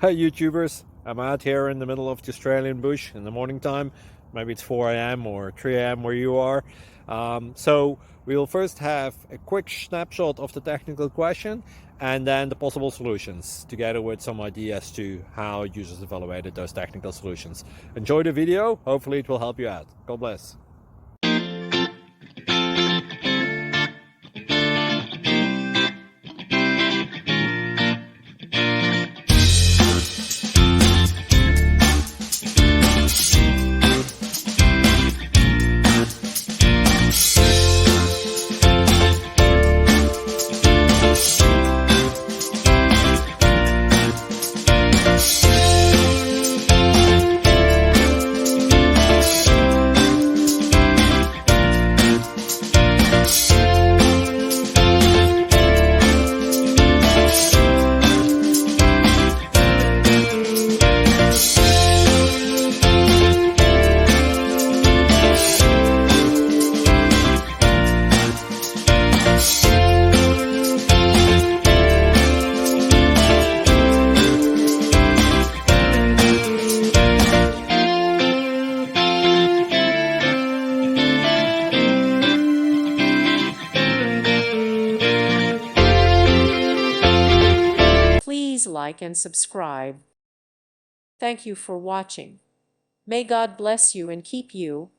Hey YouTubers, I'm out here in the middle of the Australian bush in the morning time. Maybe it's 4 a.m. or 3 a.m. where you are. So we'll first have a quick snapshot of the technical question and then the possible solutions, together with some ideas to how users evaluated those technical solutions. Enjoy the video, hopefully it will help you out. God bless. Please like and subscribe. Thank you for watching. May God bless you and keep you.